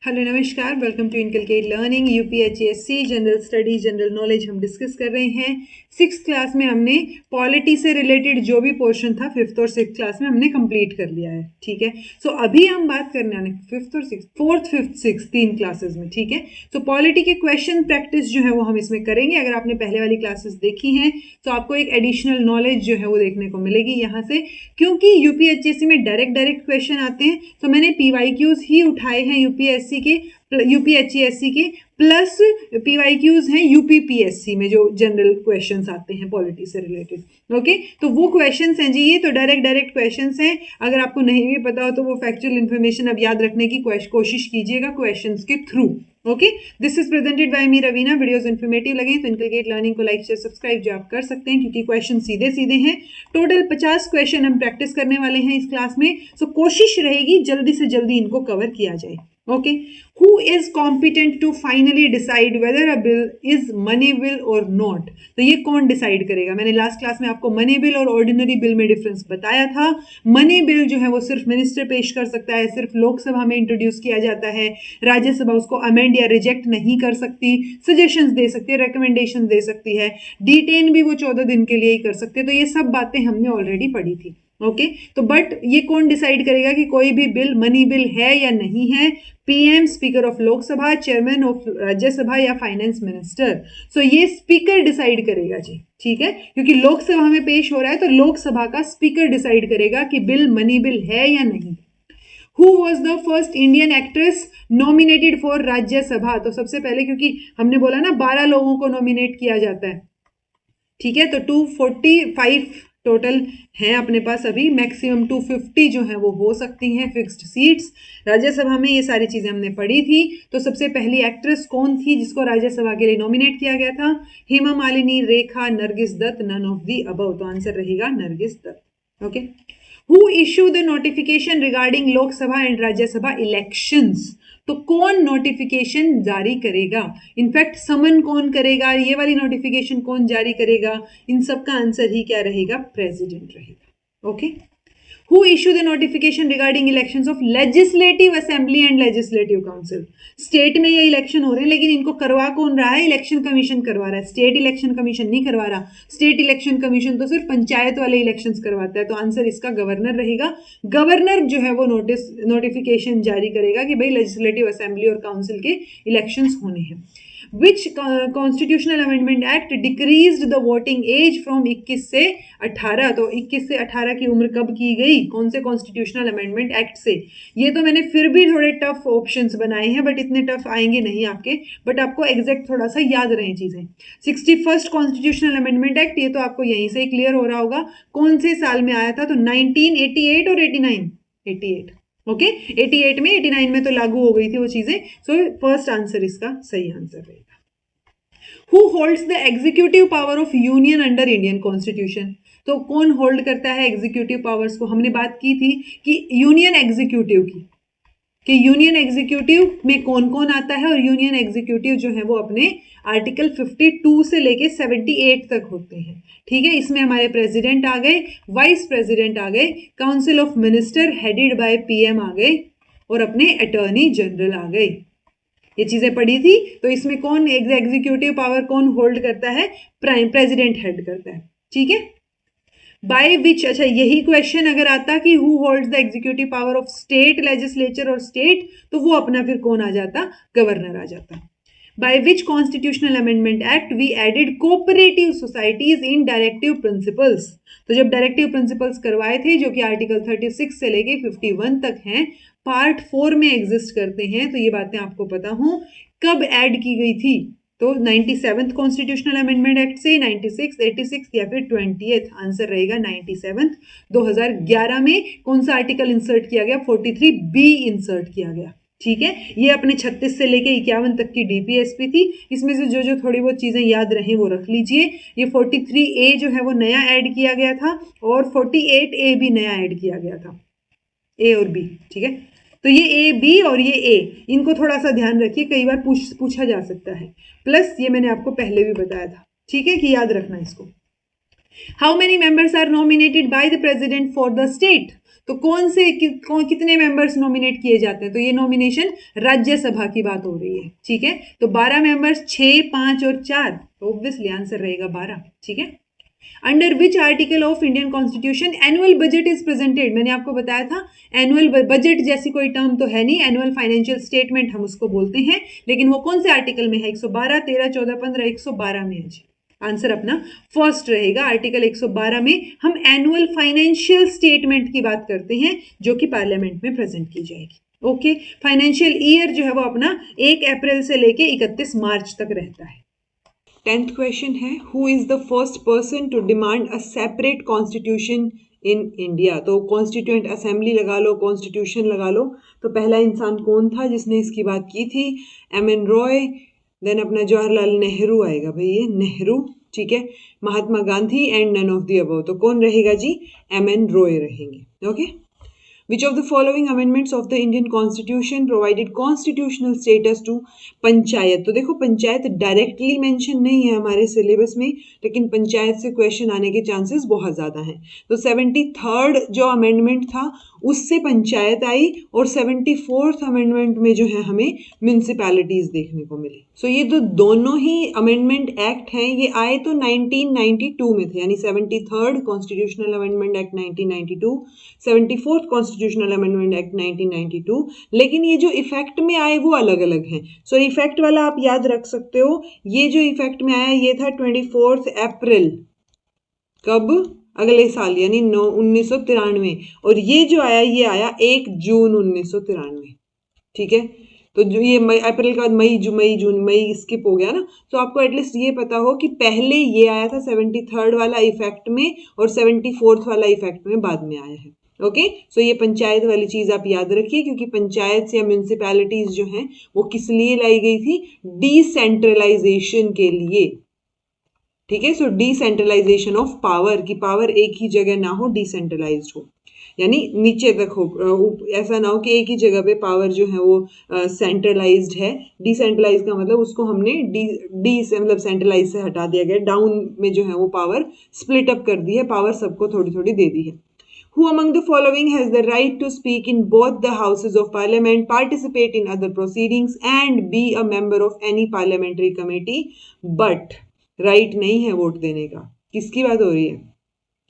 Hello नमस्कार, welcome to inculcate learning. UPHSC general studies general knowledge हम discuss कर रहे हैं। सिक्स क्लास में हमने पॉलिटी से रिलेटेड जो भी पोर्शन था फिफ्थ और सिक्स क्लास में हमने कंप्लीट कर लिया है। ठीक है, सो अभी हम बात करने वाले फिफ्थ और सिक्स, फोर्थ फिफ्थ सिक्स, तीन क्लासेस में। ठीक है, तो पॉलिटी के क्वेश्चन प्रैक्टिस जो है वो हम इसमें करेंगे। अगर आपने पहले वाली क्लासेस देखी हैं तो आपको एक एडिशनल नॉलेज जो है वो देखने को मिलेगी यहाँ से, क्योंकि यूपीएचएससी में डायरेक्ट क्वेश्चन आते हैं। तो मैंने पीवाईक्यूज ही उठाए हैं यूपीएचसीएससी के, प्लस पीवाईक्यूज हैं यूपीपीएससी में जो जनरल क्वेश्चंस आते हैं पॉलिटी से रिलेटेड। ओके, तो वो क्वेश्चंस हैं जी, ये तो डायरेक्ट क्वेश्चंस हैं। अगर आपको नहीं भी पता हो तो वो फैक्चुअल इन्फॉर्मेशन अब याद रखने की कोशिश कीजिएगा क्वेश्चंस के through. Okay, this is presented by me Raveena. Videos informative लगे तो इनकलकेट लर्निंग को लाइक शेयर सब्सक्राइब जो आप कर सकते हैं, क्योंकि क्वेश्चन सीधे सीधे हैं। टोटल 50 क्वेश्चन हम प्रैक्टिस करने वाले हैं इस क्लास में। सो कोशिश रहेगी जल्दी से जल्दी इनको कवर किया जाए। Okay, who is competent to finally decide whether a bill is money bill or not? तो ये कौन डिसाइड करेगा? मैंने लास्ट क्लास में आपको मनी बिल और ऑर्डिनरी बिल में डिफरेंस बताया था। मनी बिल जो है वो सिर्फ मिनिस्टर पेश कर सकता है, सिर्फ लोकसभा में इंट्रोड्यूस किया जाता है। राज्यसभा उसको अमेंड या रिजेक्ट नहीं कर सकती, सजेशंस दे सकती है, रिकमेंडेशन दे सकती है, डिटेन भी वो 14 दिन के लिए ही कर सकते हैं। तो ये सब बातें हमने ऑलरेडी पढ़ी थी। ओके, तो बट ये कौन डिसाइड करेगा कि कोई भी बिल मनी बिल है या नहीं है? PM, speaker of Lok Sabha, chairman of Rajya Sabha या फाइनेंस मिनिस्टर। सो ये स्पीकर डिसाइड करेगा जी। ठीक है, क्योंकि लोकसभा में पेश हो रहा है तो लोकसभा का स्पीकर डिसाइड करेगा कि बिल मनी बिल है या नहीं। Who was the first Indian actress nominated for Rajya Sabha? तो सबसे पहले, क्योंकि हमने बोला ना 12 लोगों को नॉमिनेट किया जाता है। ठीक है, तो 245 टोटल हैं अपने पास अभी। मैक्सिमम 250 जो है वो हो सकती हैं फिक्स्ड सीट्स राज्यसभा में। ये सारी चीजें हमने पढ़ी थी। तो सबसे पहली एक्ट्रेस कौन थी जिसको राज्यसभा के लिए नॉमिनेट किया गया था? Hema Malini, Rekha, Nargis Dutt, none of the above. तो आंसर रहेगा Nargis Dutt. Okay, who issue the notification regarding Lok Sabha and Rajya Sabha elections? तो कौन नोटिफिकेशन जारी करेगा? इनफैक्ट समन कौन करेगा? ये वाली नोटिफिकेशन कौन जारी करेगा? इन सब का आंसर ही क्या रहेगा? प्रेसिडेंट रहेगा। Okay, who issue the notification regarding elections of legislative assembly and legislative council? State में ये इलेक्शन हो रहे हैं, लेकिन इनको करवा कौन रहा है? इलेक्शन कमीशन करवा रहा है। स्टेट इलेक्शन कमीशन नहीं करवा रहा। स्टेट इलेक्शन कमीशन तो सिर्फ पंचायत वाले इलेक्शंस करवाता है। तो आंसर इसका गवर्नर रहेगा। गवर्नर जो है वो नोटिफिकेशन जारी करेगा कि भाई लेजिस्लेटिव असेंबली और काउंसिल के इलेक्शंस होने हैं। Which constitutional amendment act decreased the voting age from 21 से 18? तो 21 से 18 की उम्र कब की गई? कौन से कॉन्स्टिट्यूशनल अमेंडमेंट एक्ट से? ये तो मैंने फिर भी थोड़े टफ ऑप्शंस बनाए हैं, बट इतने टफ आएंगे नहीं आपके, बट आपको एग्जैक्ट थोड़ा सा याद रहे चीजें। 61st कॉन्स्टिट्यूशनल अमेंडमेंट एक्ट, ये तो आपको यहीं से क्लियर हो रहा होगा कौन से साल में आया था। तो 1988 और 89? 88। ओके, 88 में, 89 में तो लागू हो गई थी वो चीजें। सो फर्स्ट आंसर इसका सही आंसर रहेगा। Who holds the executive power of union under Indian constitution? तो कौन होल्ड करता है एग्जीक्यूटिव पावर्स को? हमने बात की थी कि यूनियन एग्जीक्यूटिव की, कि यूनियन एग्जीक्यूटिव में कौन कौन आता है, और यूनियन एग्जीक्यूटिव जो है वो अपने आर्टिकल 52 से लेके 78 तक होते हैं। ठीक है, इसमें हमारे प्रेसिडेंट आ गए, वाइस प्रेसिडेंट आ गए, council of minister headed by PM आ गए, और अपने अटॉर्नी जनरल आ गए। ये चीजें पढ़ी थी। तो इसमें कौन एग्जीक्यूटिव पावर कौन होल्ड करता है? प्रेसिडेंट हेड करता है। ठीक है, बाय विच, अच्छा यही क्वेश्चन अगर आता कि who holds the executive power of state legislature और स्टेट, तो वो अपना फिर कौन आ जाता? गवर्नर आ जाता। By which constitutional amendment act we added cooperative societies in directive principles? तो जब डायरेक्टिव प्रिंसिपल्स करवाए थे, जो कि आर्टिकल 36 से लेके 51 तक हैं, पार्ट 4 में एग्जिस्ट करते हैं, तो ये बातें आपको पता हो कब ऐड की गई थी? तो 97th कॉन्स्टिट्यूशनल अमेंडमेंट एक्ट से, 96, 86 या फिर 20th? आंसर रहेगा 97th। 2011 में कौन सा आर्टिकल इंसर्ट किया गया? 43B इंसर्ट किया गया। ठीक है, ये अपने 36 से लेके 51 तक की डीपीएसपी थी। इसमें से जो जो थोड़ी बहुत चीजें याद रही वो रख लीजिए। ये 43A जो है वो नया ऐड किया गया था, और 48A भी नया ऐड किया गया था, ए और बी। ठीक है, तो ये ए बी और ये ए, इनको थोड़ा सा ध्यान रखिए, कई बार पूछा जा सकता है। प्लस ये मैंने आपको पहले भी बताया था। ठीक है, कि याद रखना इसको। How many members are nominated by the president for the state? तो कितने मेंबर्स नॉमिनेट किए जाते हैं? तो ये नॉमिनेशन राज्यसभा की बात हो रही है, ठीक है। तो 12 मेंबर्स, 6, 5 और 4, तो ऑब्वियसली आंसर रहेगा 12, ठीक है। Under which article of Indian constitution annual budget is presented? मैंने आपको बताया था एनुअल बजट जैसी कोई टर्म तो है नहीं, एनुअल फाइनेंशियल स्टेटमेंट हम उसको बोलते हैं, लेकिन वो कौन से आर्टिकल में है? 112, 13, 14, 15, 112 में है जी। आंसर अपना फर्स्ट रहेगा। आर्टिकल 112 में हम एनुअल फाइनेंशियल स्टेटमेंट की बात करते हैं जो कि पार्लियामेंट में प्रेजेंट की जाएगी। ओके, फाइनेंशियल ईयर जो है वो अपना 1 अप्रैल से लेके 31 मार्च तक रहता है। 10th क्वेश्चन है, who is the first person to demand a separate constitution in India? तो कॉन्स्टिट्यूएंट असेंबली लगा लो, कॉन्स्टिट्यूशन लगा लो। तो पहला इंसान कौन था जिसने इसकी बात की थी? एम.एन. रॉय, देन अपना जवाहरलाल नेहरू आएगा भाई, ये नेहरू, ठीक है। Mahatma Gandhi and none of the above, तो कौन रहेगा जी? एम.एन. रॉय रहेंगे। Okay, Which of the following amendments of the Indian Constitution provided constitutional status to panchayat? तो देखो पंचायत डायरेक्टली मेंशन नहीं है हमारे सिलेबस में, लेकिन पंचायत से क्वेश्चन आने के चांसेस बहुत ज़्यादा हैं। तो 73rd जो अमेंडमेंट था उससे पंचायत आई, और 74th अमेंडमेंट में जो है हमें म्यूनिसिपैलिटीज़ देखने को मिली। सो ये तो दोनों ही अमेंडमेंट एक्ट हैं, ये आए तो 1992 में थे, यानी 73rd constitutional amendment act 1992, 74th constitutional amendment act 1992, लेकिन ये जो इफेक्ट में आए वो अलग अलग हैं। सो इफेक्ट वाला आप याद रख सकते हो, ये जो इफेक्ट में आया ये था 24 अप्रैल, कब? अगले साल, यानी 1993, और ये जो आया ये आया 1 जून 1993, ठीक है। तो जो ये अप्रैल के बाद मई स्किप हो गया ना, तो आपको एटलीस्ट ये पता हो कि पहले ये आया था 73rd वाला इफेक्ट में, और 74th वाला इफेक्ट में बाद में आया है। ओके, सो ये पंचायत वाली चीज आप याद रखिए, क्योंकि पंचायत या म्यूनिसिपैलिटीज जो हैं वो किस लिए लाई गई थी? डिसेंट्रलाइजेशन के लिए, ठीक है। सो डिसेंट्रलाइजेशन ऑफ पावर, की पावर एक ही जगह ना हो, डिसेंट्रलाइज्ड हो, यानी नीचे तक हो, ऐसा ना हो कि एक ही जगह पे पावर जो है वो सेंट्रलाइज्ड है। डिसेंट्रलाइज का मतलब उसको हमने डी से मतलब सेंट्रलाइज से हटा दिया गया, डाउन में जो है वो पावर स्प्लिट अप कर दी है, पावर सबको थोड़ी थोड़ी दे दी है। Who among the following has the right to speak in both the houses of parliament, participate in other proceedings and be a member of any parliamentary committee, but right नहीं है vote देने का? किसकी बात हो रही है?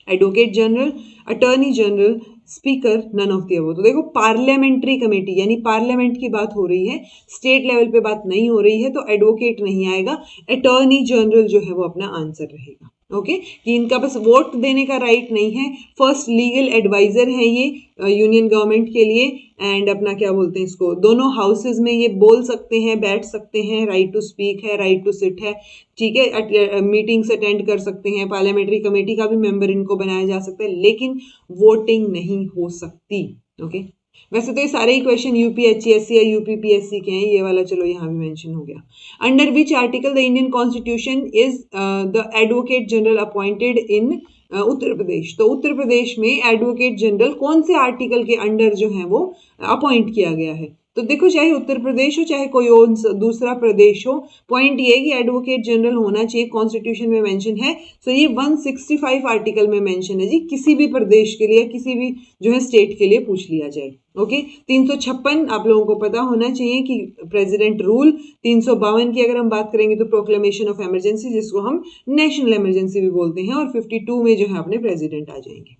Advocate general, attorney general, speaker, none of the above. तो देखो पार्लियामेंट्री कमेटी यानी पार्लियामेंट की बात हो रही है, स्टेट लेवल पे बात नहीं हो रही है, तो एडवोकेट नहीं आएगा, अटॉर्नी जनरल जो है वो अपना आंसर रहेगा। ओके, कि इनका बस वोट देने का राइट नहीं है, फर्स्ट लीगल एडवाइजर है ये यूनियन गवर्नमेंट के लिए, एंड अपना क्या बोलते हैं इसको, दोनों हाउसेज में ये बोल सकते हैं, बैठ सकते हैं, राइट टू स्पीक है, राइट टू सिट है, ठीक है, मीटिंग्स अटेंड कर सकते हैं, पार्लियामेंट्री कमेटी का भी मेंबर इनको बनाया जा सकता है, लेकिन वोटिंग नहीं हो सकती। ओके, वैसे तो ये सारे ही क्वेश्चन यूपीएचसीएससी या यूपीपीएससी के हैं, ये वाला चलो यहाँ भी मेंशन हो गया। Under which article the Indian constitution is the advocate general appointed in Uttar Pradesh? तो उत्तर प्रदेश में एडवोकेट जनरल कौन से आर्टिकल के अंडर जो है वो अपॉइंट किया गया है? तो देखो चाहे उत्तर प्रदेश हो चाहे कोई और दूसरा प्रदेश हो, पॉइंट ये है कि एडवोकेट जनरल होना चाहिए, कॉन्स्टिट्यूशन में मेंशन है। सो ये 165 आर्टिकल में मेंशन है जी, किसी भी प्रदेश के लिए, किसी भी जो है स्टेट के लिए पूछ लिया जाए। ओके, 356 आप लोगों को पता होना चाहिए कि प्रेसिडेंट रूल, 352 की अगर हम बात करेंगे तो प्रोक्लेमेशन ऑफ इमरजेंसी, जिसको हम नेशनल इमरजेंसी भी बोलते हैं, और 52 में जो है अपने प्रेसिडेंट आ जाएंगे।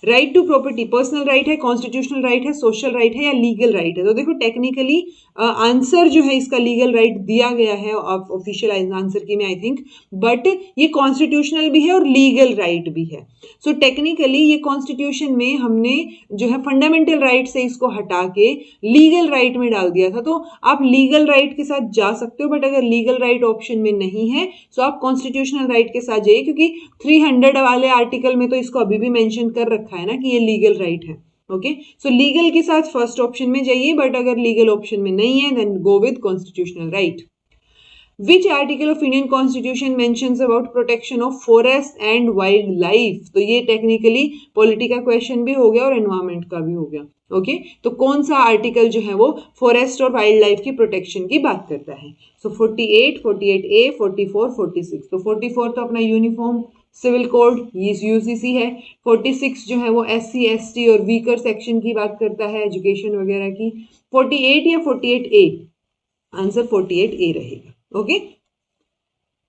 Right to property personal right है, कॉन्स्टिट्यूशनल राइट है, सोशल राइट है या लीगल राइट है? तो देखो टेक्निकली आंसर जो है इसका लीगल राइट दिया गया है ऑफिशियल आंसर की में आई थिंक, बट ये कॉन्स्टिट्यूशनल भी है और लीगल राइट भी है। सो टेक्निकली ये कॉन्स्टिट्यूशन में हमने जो है फंडामेंटल राइट से इसको हटा के लीगल राइट में डाल दिया था, तो आप लीगल राइट के साथ जा सकते हो, बट अगर लीगल राइट ऑप्शन में नहीं है तो आप कॉन्स्टिट्यूशनल राइट के साथ जाइए, क्योंकि 300 वाले आर्टिकल में तो इसको अभी भी मेंशन कर रखा है ना कि ये लीगल राइट है। ओके, सो लीगल के साथ फर्स्ट ऑप्शन में जाइए, बट अगर लीगल ऑप्शन में नहीं है then go with constitutional right. Which article of Indian Constitution mentions about protection of forest and wildlife? तो ये टेक्निकली पॉलिटी का क्वेश्चन भी हो गया और एनवायरमेंट का भी हो गया। ओके, तो कौन सा आर्टिकल जो है वो फॉरेस्ट और वाइल्ड लाइफ की प्रोटेक्शन की बात करता है? सो 48, 48A, 44, 46। तो 44 तो अपना यूनिफॉर्म सिविल कोड यूसीसी है। 46 जो है वो SC ST और वीकर सेक्शन की बात करता है, एजुकेशन वगैरह की। 48 या 48A, आंसर 48A रहेगा। ओके,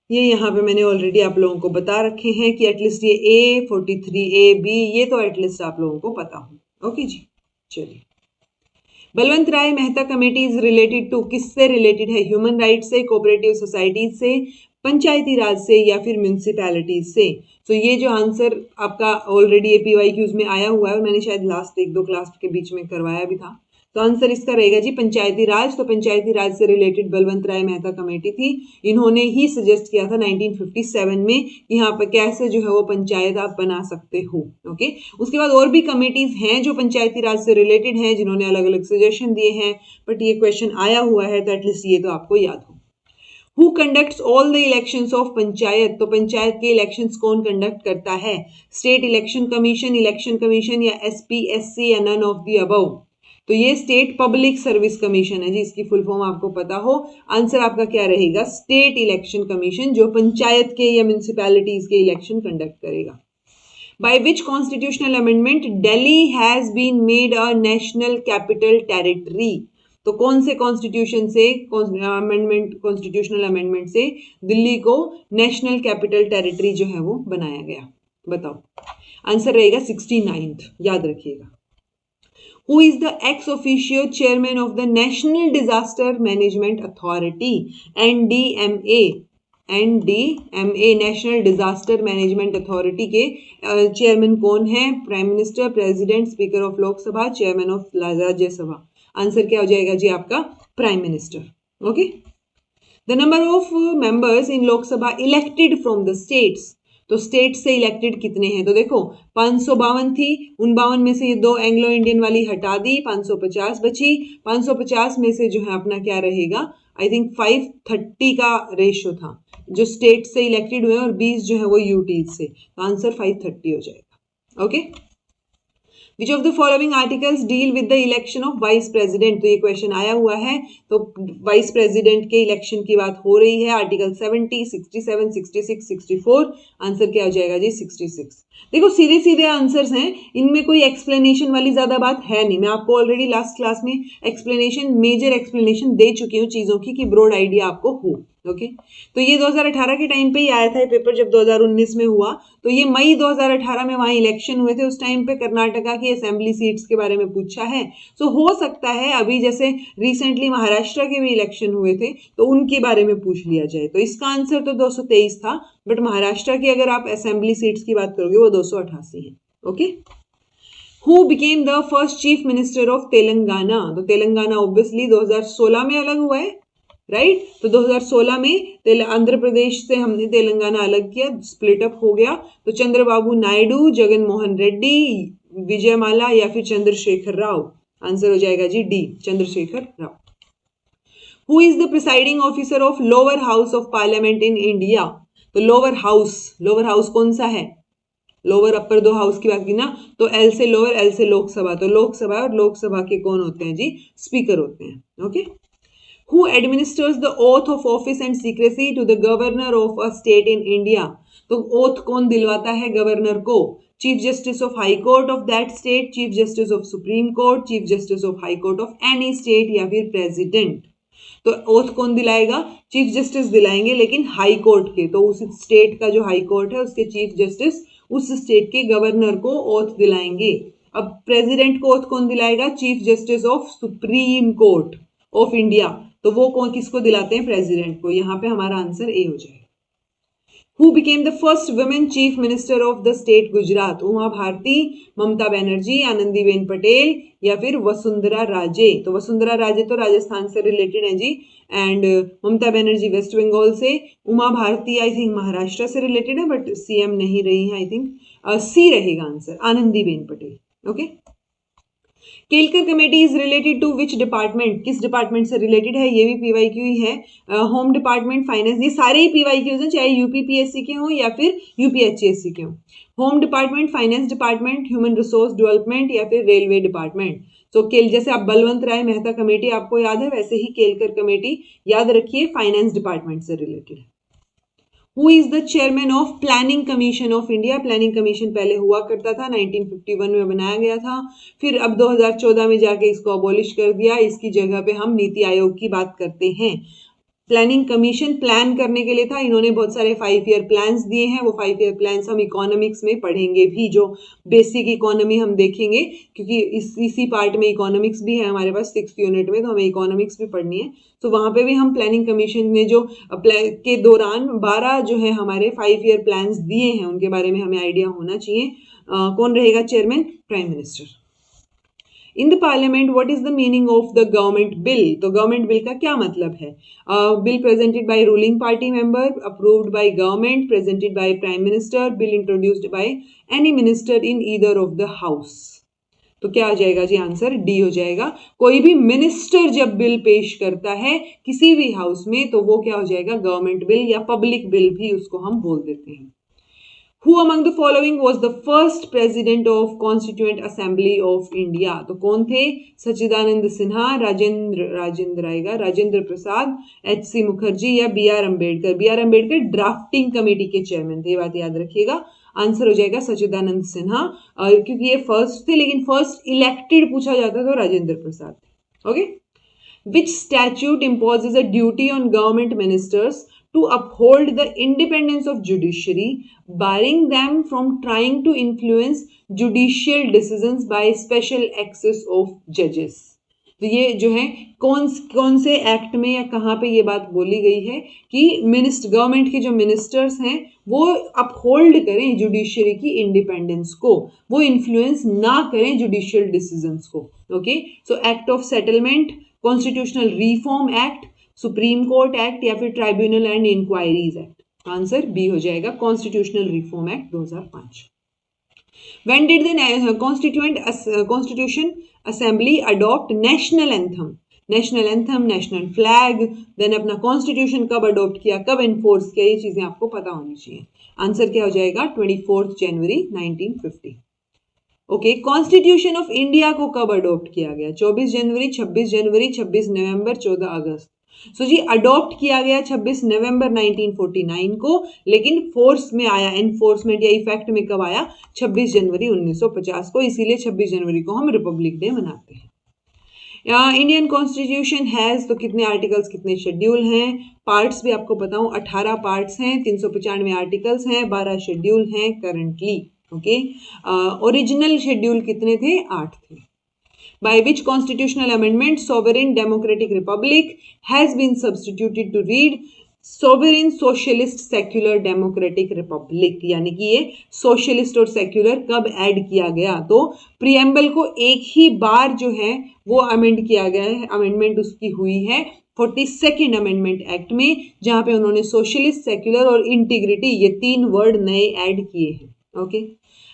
ये यहाँ पे मैंने ऑलरेडी आप लोगों को बता रखे हैं कि एटलीस्ट ये A, 43A, B, ये तो एटलीस्ट आप लोगों को पता हो। ओके जी, चलिए। Balwant Rai Mehta committee is related to, किससे रिलेटेड है? ह्यूमन राइट से, कोऑपरेटिव सोसाइटीज से, पंचायती राज से या फिर म्यूनिसिपैलिटीज से? तो ये जो आंसर आपका ऑलरेडी PYQs में आया हुआ है और मैंने शायद लास्ट 1-2 क्लास के बीच में करवाया भी था, तो आंसर इसका रहेगा जी पंचायती राज। तो पंचायती राज से रिलेटेड बलवंत राय मेहता कमेटी थी। इन्होंने ही सजेस्ट किया था 1957 में कि यहाँ पर कैसे जो है वो पंचायत आप बना सकते हो। ओके, उसके बाद और भी कमेटीज हैं जो पंचायती राज से रिलेटेड हैं, जिन्होंने अलग अलग सजेशन दिए हैं, बट ये क्वेश्चन आया हुआ है तो एटलीस्ट ये तो आपको याद हो। Who conducts all the elections of panchayat? तो पंचायत के इलेक्शंस कौन कंडक्ट करता है? स्टेट इलेक्शन कमीशन या SPSC या नन ऑफ द अबव? तो ये स्टेट पब्लिक सर्विस कमीशन है जी, इसकी फुल फॉर्म आपको पता हो। आंसर आपका क्या रहेगा? स्टेट इलेक्शन कमीशन, जो पंचायत के या म्यूनिसिपैलिटीज के इलेक्शन कंडक्ट करेगा। By which constitutional amendment Delhi has been made a national capital territory? तो कौन से कॉन्स्टिट्यूशन से, कॉन्स्टिट्यूशनल अमेंडमेंट से दिल्ली को नेशनल कैपिटल टेरिटरी जो है वो बनाया गया? बताओ, आंसर रहेगा 69th, याद रखिएगा। Who is the ex officio chairman of the National Disaster Management Authority, NDMA? National disaster management authority के चेयरमैन कौन है? Prime minister, president, speaker of Lok Sabha, chairman of Rajya Sabha? Answer क्या हो जाएगा जी आपका? Prime minister. Okay, the number of members in Lok Sabha elected from the states, तो state से elected कितने हैं? तो देखो 552 थी, 59 में से ये 2 एंग्लो इंडियन वाली हटा दी, 550 बची। 550 में से जो है अपना क्या रहेगा? आई थिंक 530 का रेशियो था जो स्टेट से इलेक्टेड हुए और 20 जो है वो यूटीज से, तो आंसर 530 हो जाएगा। Okay, which of the following articles deal with the election of vice president? तो ये क्वेश्चन आया हुआ है, तो वाइस प्रेसिडेंट के इलेक्शन की बात हो रही है। आर्टिकल 70, 67, 66, 64, आंसर क्या हो जाएगा जी? 66। देखो सीधे सीधे आंसर्स हैं, इनमें कोई एक्सप्लेनेशन वाली ज्यादा बात है नहीं। मैं आपको ऑलरेडी लास्ट क्लास में एक्सप्लेनेशन, मेजर एक्सप्लेनेशन दे चुकी हूँ चीजों की, कि ब्रॉड आइडिया आपको हो। ओके, तो ये 2018 के टाइम पे ही आया था ये पेपर, जब 2019 में हुआ तो ये मई 2018 में वहां इलेक्शन हुए थे। उस टाइम पे कर्नाटका की असेंबली सीट्स के बारे में पूछा है। सो हो सकता है अभी जैसे रिसेंटली महाराष्ट्र के भी इलेक्शन हुए थे तो उनके बारे में पूछ लिया जाए। तो इसका आंसर तो 223 था, बट महाराष्ट्र की अगर आप असेंबली सीट्स की बात करोगे वो 288 है। Okay, who became the first chief minister of Telangana? तो तेलंगाना ऑब्वियसली 2016 में अलग हुआ है, राइट? तो 2016 में आंध्र प्रदेश से हमने तेलंगाना अलग किया, स्प्लिट अप हो गया। तो चंद्रबाबू नायडू, जगन मोहन रेड्डी, विजयमाला या फिर चंद्रशेखर राव? आंसर हो जाएगा G D, Chandrashekhar Rao. Who is the presiding officer of lower house of parliament in India? तो लोअर हाउस कौन सा है? लोअर अपर 2 हाउस की बात की ना, तो एल से लोअर, एल से लोकसभा, तो लोकसभा, और लोकसभा के कौन होते हैं जी? स्पीकर होते हैं। Okay, Who administers the oath of office and secrecy to the governor of a state in India? तो oath कौन दिलवाता है गवर्नर को? Chief justice of high court of that state, chief justice of supreme court, chief justice of high court of any state या फिर president? तो oath कौन दिलाएगा? चीफ जस्टिस दिलाएंगे, लेकिन हाई कोर्ट के, तो उस स्टेट का जो हाई कोर्ट है उसके चीफ जस्टिस उस स्टेट के गवर्नर को ओथ दिलाएंगे। अब प्रेसिडेंट को ओथ कौन दिलाएगा? Chief justice of supreme court of India, तो वो कौन किसको दिलाते हैं? प्रेसिडेंट को। यहां पे हमारा आंसर ए हो जाएगा। Who became the first women chief minister of the state Gujarat? Uma Bharti, Mamata Banerjee, Anandiben Patel या फिर वसुंधरा राजे? तो वसुंधरा राजे तो राजस्थान से रिलेटेड है जी, एंड ममता बनर्जी वेस्ट बंगाल से, उमा भारती आई थिंक महाराष्ट्र से रिलेटेड है बट सीएम नहीं रही है। आई थिंक सी रहेगा answer, Anandiben Patel. Okay, Kelkar committee is related to which department? किस डिपार्टमेंट से रिलेटेड है? ये भी पीवाईक्यू ही है। होम डिपार्टमेंट, फाइनेंस, ये सारे ही पीवाईक्यूज हैं, चाहे यूपीपीएससी के हों या फिर यूपीएचएससी के हों। Home department, finance department, human resource development या फिर रेलवे डिपार्टमेंट? तो जैसे आप बलवंत राय मेहता कमेटी आपको याद है, वैसे ही केलकर कमेटी याद रखिए, फाइनेंस डिपार्टमेंट से रिलेटेड है। Who is the chairman of planning commission of India? Planning commission पहले हुआ करता था, 1951 में बनाया गया था, फिर अब 2014 में जाके इसको अबॉलिश कर दिया, इसकी जगह पे हम नीति आयोग की बात करते हैं। प्लानिंग कमीशन प्लान करने के लिए था, इन्होंने बहुत सारे 5 ईयर प्लान्स दिए हैं, वो 5 ईयर प्लान्स हम इकोनॉमिक्स में पढ़ेंगे भी, जो बेसिक इकोनॉमी हम देखेंगे, क्योंकि इसी पार्ट में इकोनॉमिक्स भी है हमारे पास 6th यूनिट में, तो हमें इकोनॉमिक्स भी पढ़नी है, तो वहां पे भी हम प्लानिंग कमीशन में जो के दौरान 12 जो है हमारे 5 ईयर प्लान्स दिए हैं, उनके बारे में हमें आइडिया होना चाहिए। कौन रहेगा chairman? Prime minister. In the parliament what is the meaning of the government bill? तो गवर्नमेंट बिल का क्या मतलब है? Bill presented by ruling party member, approved by government, presented by prime minister, bill introduced by any minister in either of the house. तो क्या आ जाएगा जी? Answer D हो जाएगा। कोई भी मिनिस्टर जब बिल पेश करता है किसी भी हाउस में, तो वो क्या हो जाएगा? गवर्नमेंट बिल या पब्लिक बिल भी उसको हम बोल देते हैं। Who among the following was the first president of Constituent Assembly of India? तो कौन थे? सच्चिदानंद सिन्हा, राजेंद्र प्रसाद, H.C. मुखर्जी या B R Ambedkar? B R Ambedkar drafting committee के चेयरमैन थे, ये बात याद रखिएगा। आंसर हो जाएगा सच्चिदानंद सिन्हा, क्योंकि ये फर्स्ट थे, लेकिन फर्स्ट इलेक्टेड पूछा जाता तो राजेंद्र प्रसाद थे। Okay. Which statute imposes a duty on government ministers to uphold the independence of judiciary, barring them from trying to influence judicial decisions by special access of judges? तो ये जो है कौन से एक्ट में या कहाँ पे ये बात बोली गई है कि गवर्नमेंट के जो मिनिस्टर्स हैं वो अपहोल्ड करें जुडिशियरी की इंडिपेंडेंस को, वो इन्फ्लुएंस ना करें जुडिशियल डिसीजंस को। Okay, so act of settlement, constitutional reform act, supreme court act या फिर tribunal and inquiries act? Answer B हो जाएगा, constitutional reform act 2005। When did the Constitution Assembly adopt national anthem? National anthem, national flag, then अपना constitution कब adopt किया, कब enforce किया, ये चीजें आपको पता होनी चाहिए। आंसर क्या हो जाएगा? 24 जनवरी 1950। ओके, कॉन्स्टिट्यूशन ऑफ इंडिया को कब अडॉप्ट किया गया? 24 जनवरी, 26 जनवरी, 26 नवंबर, 14 अगस्त। सो जी, अडॉप्ट किया गया 26 नवंबर 1949 को, लेकिन फोर्स में आया, एनफोर्समेंट या इफेक्ट में कब आया? 26 जनवरी 1950 को, इसीलिए 26 जनवरी को हम रिपब्लिक डे मनाते हैं। इंडियन कॉन्स्टिट्यूशन हैज, तो कितने आर्टिकल्स, कितने शेड्यूल हैं? पार्ट्स भी आपको बताऊं, 18 पार्ट्स हैं, 395 आर्टिकल्स हैं, 12 शेड्यूल हैं करंटली। ओके, ओरिजिनल शेड्यूल कितने थे? 8 थे। By which constitutional amendment sovereign democratic republic has been substituted to read sovereign socialist secular democratic republic? यानी कि ये सोशलिस्ट और सेक्युलर कब ऐड किया गया? तो प्रियम्बल को एक ही बार जो है वो अमेंड किया गया है, अमेंडमेंट उसकी हुई है 42nd अमेंडमेंट एक्ट में, जहां पे उन्होंने सोशलिस्ट, सेक्युलर और इंटीग्रिटी ये 3 वर्ड नए ऐड किए हैं। Okay,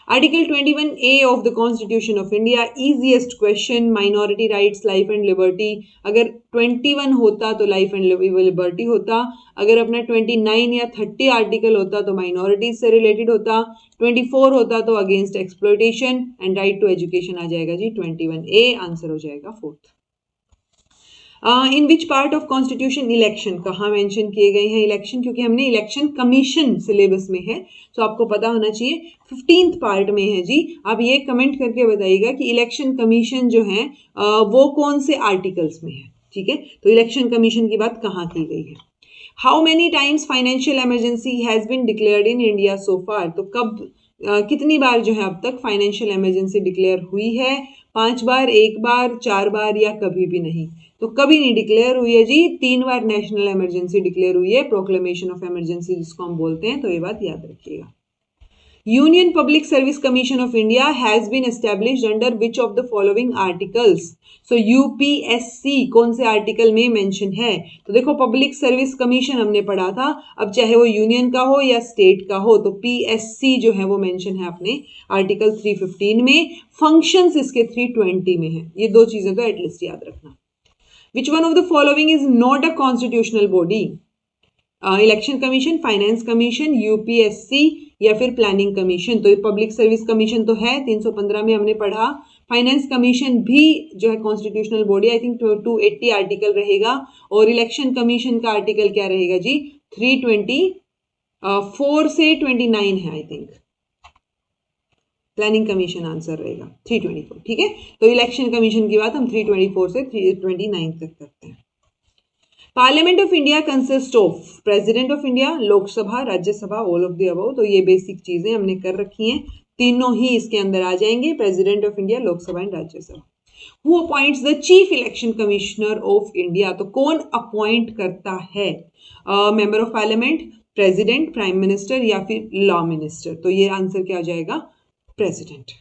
article 21A of the constitution of India, easiest question, minority rights, life and liberty. अगर 21 होता तो लाइफ एंड लिबर्टी होता, अगर अपना 29 या 30 आर्टिकल होता तो माइनॉरिटीज से रिलेटेड होता, 24 होता तो against exploitation and right to education आ जाएगा जी 21A। आंसर हो जाएगा 4th। In which part of constitution election, कहाँ मेंशन किए गए हैं इलेक्शन? क्योंकि हमने इलेक्शन कमीशन सिलेबस में है, तो आपको पता होना चाहिए 15th पार्ट में है जी। आप ये कमेंट करके बताइएगा कि इलेक्शन कमीशन जो है वो कौन से आर्टिकल्स में है। ठीक है, तो इलेक्शन कमीशन की बात कहाँ की गई है? How many times financial emergency has been declared in India so far? तो कब कितनी बार जो है अब तक फाइनेंशियल इमरजेंसी डिक्लेयर हुई है? 5 बार, 1 बार, 4 बार या कभी भी नहीं? तो कभी नहीं डिक्लेयर हुई है जी, 3 बार नेशनल इमरजेंसी डिक्लेयर हुई है, प्रोक्लेमेशन ऑफ इमरजेंसी जिसको हम बोलते हैं, तो ये बात याद रखिएगा। Union Public Service Commission of India has been established under which of the following articles? So UPSC कौन से आर्टिकल में मेंशन है? तो देखो, पब्लिक सर्विस कमीशन हमने पढ़ा था, अब चाहे वो यूनियन का हो या स्टेट का हो, तो पीएससी जो है वो मेंशन है अपने आर्टिकल 315 में, फंक्शंस इसके 320 में है। ये 2 चीजें तो एटलीस्ट याद रखना। Which one of the following is not a constitutional body? Election commission, finance commission, UPSC या फिर प्लानिंग कमीशन? तो पब्लिक सर्विस कमीशन तो है, 315 में हमने पढ़ा। फाइनेंस कमीशन भी जो है constitutional body, I think 280 article रहेगा, और इलेक्शन कमीशन का आर्टिकल क्या रहेगा जी? 320 4 से 29 है I think, planning commission answer रहेगा 324, ठीक है। तो इलेक्शन कमीशन की बात हम 324 से 329 तक करते हैं। Parliament of India consist of president of India, Lok Sabha, Rajya Sabha, all of the above. तो ये बेसिक चीजें हमने कर रखी हैं, तीनों ही इसके अंदर आ जाएंगे, president of India, Lok Sabha and Rajya Sabha. Who appoints the chief election commissioner of India, तो कौन अपॉइंट करता है member of parliament, president, prime minister या फिर लॉ मिनिस्टर। तो ये आंसर क्या हो जाएगा, president.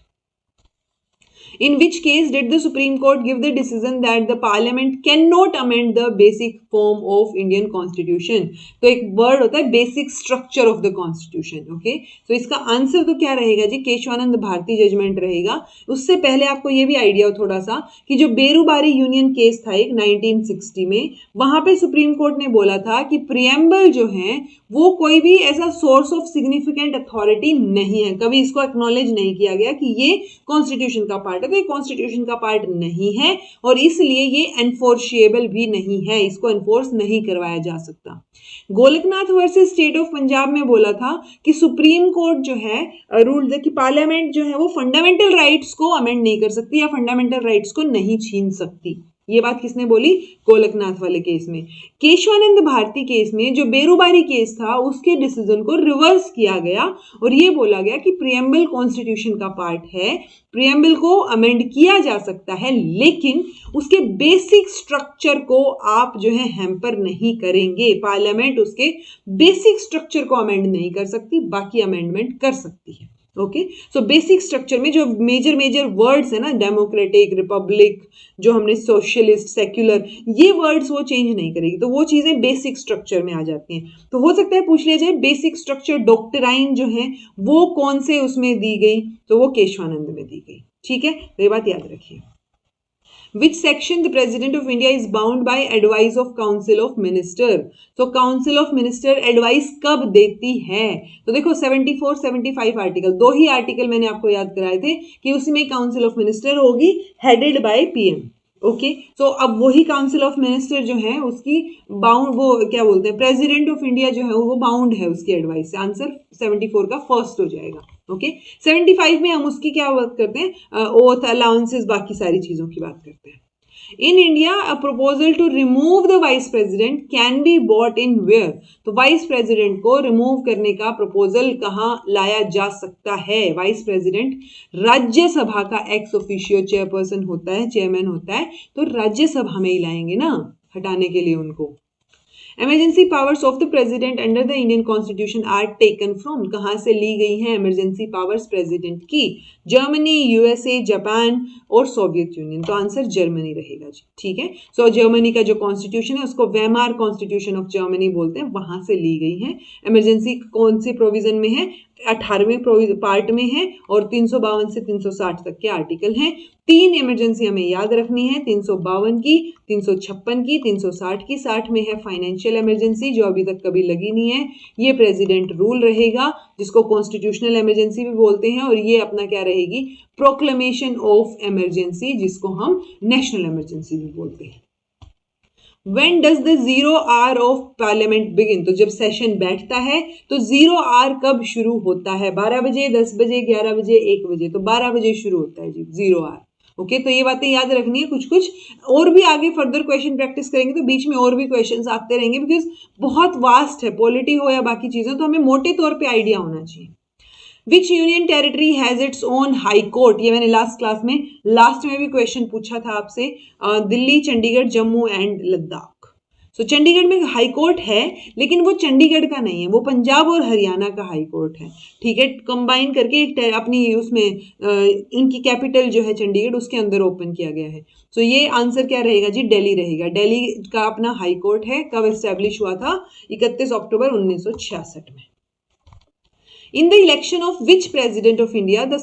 In which case did the Supreme Court give the decision that the Parliament cannot amend the basic form of Indian Constitution? तो एक word होता है basic structure of the constitution, okay. तो इसका आंसर तो क्या रहेगा जी, केशवानंद भारती जजमेंट रहेगा। उससे पहले आपको ये भी आइडिया हो थोड़ा सा कि जो बेरूबारी यूनियन केस था एक 1960 में, वहां पे सुप्रीम कोर्ट ने बोला था कि प्रियम्बल जो है वो कोई भी ऐसा सोर्स ऑफ सिग्निफिकेंट अथॉरिटी नहीं है, कभी इसको एक्नॉलेज नहीं किया गया कि ये कॉन्स्टिट्यूशन का पार्ट है, तो ये कॉन्स्टिट्यूशन का पार्ट नहीं है और इसलिए ये एनफोर्शिएबल भी नहीं है, इसको एनफोर्स नहीं करवाया जा सकता। Golaknath versus state of Punjab में बोला था कि सुप्रीम कोर्ट जो है रूल कि पार्लियामेंट जो है वो फंडामेंटल राइट्स को अमेंड नहीं कर सकती या फंडामेंटल राइट्स को नहीं छीन सकती। ये बात किसने बोली, गोलकनाथ वाले केस में। केशवानंद भारती केस में जो बेरूबारी केस था उसके डिसीजन को रिवर्स किया गया और ये बोला गया कि प्रियम्बल कॉन्स्टिट्यूशन का पार्ट है, प्रियम्बल को अमेंड किया जा सकता है लेकिन उसके बेसिक स्ट्रक्चर को आप जो है हैम्पर नहीं करेंगे। पार्लियामेंट उसके बेसिक स्ट्रक्चर को अमेंड नहीं कर सकती, बाकी अमेंडमेंट कर सकती है, ओके। सो बेसिक स्ट्रक्चर में जो मेजर वर्ड्स है ना, डेमोक्रेटिक, रिपब्लिक, जो हमने सोशलिस्ट, सेक्युलर, ये वर्ड्स वो चेंज नहीं करेगी, तो वो चीजें बेसिक स्ट्रक्चर में आ जाती हैं। तो हो सकता है पूछ लिया जाए बेसिक स्ट्रक्चर डॉक्ट्राइन जो है वो कौन से उसमें दी गई, तो वो केशवानंद में दी गई, ठीक है। तो ये बात याद रखिए। Which section the President of India is bound by advice of Council of Minister? तो Council of Minister advice कब देती है, तो देखो 74, 75 आर्टिकल, दो ही आर्टिकल मैंने आपको याद कराए थे कि उसमें Council of Minister होगी headed by PM, ओके। तो अब वही काउंसिल ऑफ मिनिस्टर जो है उसकी बाउंड, वो क्या बोलते हैं, प्रेसिडेंट ऑफ इंडिया जो है वो बाउंड है उसकी एडवाइस से। आंसर 74 का फर्स्ट हो जाएगा, ओके। 75 में हम उसकी क्या बात करते हैं, ओथ, अलाउंसेस, बाकी सारी चीजों की बात करते हैं। In India a proposal to remove the vice president can be bought in where, तो वाइस प्रेसिडेंट को रिमूव करने का प्रपोजल कहाँ लाया जा सकता है। वाइस प्रेसिडेंट राज्यसभा का एक्स ऑफिशियो चेयरपर्सन होता है, चेयरमैन होता है, तो राज्यसभा में ही लाएंगे ना हटाने के लिए उनको। Emergency powers of the president under the Indian constitution are taken from, कहां से ली गई हैं इमरजेंसी पावर्स प्रेसिडेंट की, जर्मनी, यूएसए, जापान और सोवियत यूनियन। तो आंसर जर्मनी रहेगा जी, ठीक है। सो जर्मनी का जो कॉन्स्टिट्यूशन है उसको वेमार कॉन्स्टिट्यूशन ऑफ जर्मनी बोलते हैं, वहां से ली गई है। इमरजेंसी कौन से प्रोविजन में है, 18वें पार्ट में है और 352 से 360 तक के आर्टिकल हैं। 3 इमरजेंसी हमें याद रखनी है, 352 की, 356 की, 360 की। 60 में है फाइनेंशियल इमरजेंसी जो अभी तक कभी लगी नहीं है, ये प्रेसिडेंट रूल रहेगा जिसको कॉन्स्टिट्यूशनल इमरजेंसी भी बोलते हैं, और ये अपना क्या रहेगी, प्रोक्लेमेशन ऑफ इमरजेंसी जिसको हम नेशनल इमरजेंसी भी बोलते हैं। When does the 0 hour of parliament begin? तो जब सेशन बैठता है तो 0 hour कब शुरू होता है, 12 बजे, 10 बजे, 11 बजे, 1 बजे, तो 12 बजे शुरू होता है जी 0 hour, ओके। तो ये बातें याद रखनी है। कुछ कुछ और भी आगे फर्दर क्वेश्चन प्रैक्टिस करेंगे तो बीच में और भी क्वेश्चंस आते रहेंगे, बिकॉज बहुत वास्ट है, पॉलिटी हो या बाकी चीजें, तो हमें मोटे तौर पे आइडिया होना चाहिए। विच union territory has its own high court, ये मैंने लास्ट में भी क्वेश्चन पूछा था आपसे, दिल्ली, चंडीगढ़, जम्मू एंड लद्दाख। सो चंडीगढ़ में हाई कोर्ट है लेकिन वो चंडीगढ़ का नहीं है, वो पंजाब और हरियाणा का हाई कोर्ट है, ठीक है। कंबाइन करके एक अपनी उसमें इनकी कैपिटल जो है चंडीगढ़, उसके अंदर ओपन किया गया है। सो ये आंसर क्या रहेगा जी, दिल्ली रहेगा। दिल्ली का अपना हाई कोर्ट है, कब एस्टेब्लिश हुआ था, 31 अक्टूबर 1966 में। In the election of which president of India the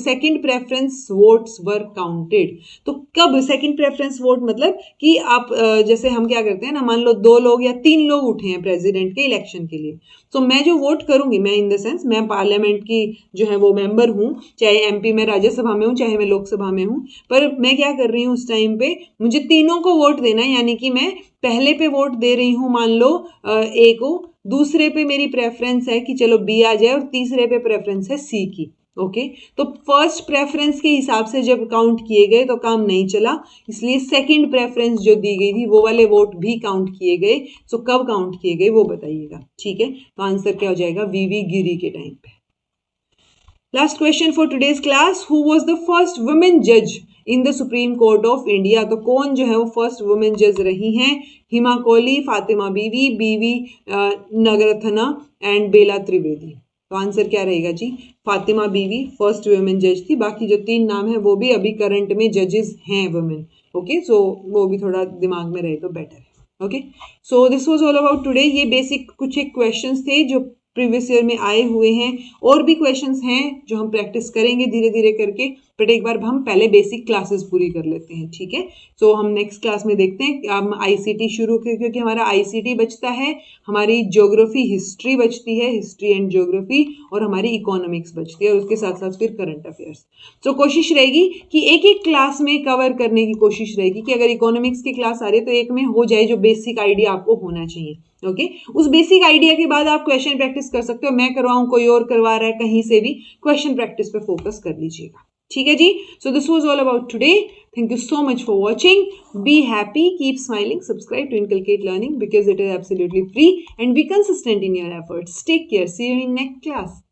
second preference votes were counted? तो कब second preference vote, मतलब कि आप जैसे हम क्या करते हैं ना, मान लो 2 लोग या 3 लोग उठे हैं प्रेसिडेंट के इलेक्शन के लिए, तो मैं जो वोट करूंगी, मैं इन द सेंस मैं पार्लियामेंट की जो है वो मेंबर हूँ, चाहे एमपी में राज्यसभा में हूँ, चाहे मैं लोकसभा में हूँ, पर मैं क्या कर रही हूँ उस टाइम पे, मुझे तीनों को वोट देना है, यानी कि मैं पहले पे वोट दे रही हूँ मान लो ए को, दूसरे पे मेरी प्रेफरेंस है कि चलो बी आ जाए और तीसरे पे प्रेफरेंस है सी की। ओके तो फर्स्ट प्रेफरेंस के हिसाब से जब काउंट किए गए तो काम नहीं चला, इसलिए सेकंड प्रेफरेंस जो दी गई थी वो वाले वोट भी काउंट किए गए। सो कब काउंट किए गए वो बताइएगा, ठीक है। तो आंसर क्या हो जाएगा, वीवी गिरी के टाइम पे। Last question for today's class, who was the first women जज in the supreme court of India. तो कौन जो है वो फर्स्ट वुमेन जज रही हैं, हिमा कोहली, फातिमा बीवी, बीवी नगरथना एंड बेला त्रिवेदी। तो आंसर क्या रहेगा जी, फातिमा बीवी फर्स्ट वुमेन जज थी। बाकी जो 3 नाम है वो भी अभी करंट में जजेस हैं वुमेन। ओके सो वो भी थोड़ा दिमाग में रहे तो बेटर है। Okay so this was all about today. ये बेसिक कुछ एक क्वेश्चंस थे जो प्रीवियस ईयर में आए हुए हैं, और भी क्वेश्चंस हैं जो हम प्रैक्टिस करेंगे धीरे धीरे करके, बट एक बार हम पहले बेसिक क्लासेस पूरी कर लेते हैं, ठीक है। सो हम नेक्स्ट क्लास में देखते हैं, हम आईसीटी शुरू करें क्योंकि हमारा आईसीटी बचता है, हमारी ज्योग्राफी हिस्ट्री बचती है, हिस्ट्री एंड ज्योग्राफी, और हमारी इकोनॉमिक्स बचती है, और उसके साथ साथ फिर करंट अफेयर्स। तो कोशिश रहेगी कि एक एक क्लास में कवर करने की कोशिश रहेगी कि अगर इकोनॉमिक्स की क्लास आ रही है तो एक में हो जाए जो बेसिक आइडिया आपको होना चाहिए। ओके उस बेसिक आइडिया के बाद आप क्वेश्चन प्रैक्टिस कर सकते हो, मैं करवाऊं कोई और करवा रहा है, कहीं से भी क्वेश्चन प्रैक्टिस पे फोकस कर लीजिएगा, ठीक है जी। So this was all about today, thank you so much for watching, be happy, keep smiling, subscribe to inculcate Learning because it is absolutely free and be consistent in your efforts. Take care, see you in next class.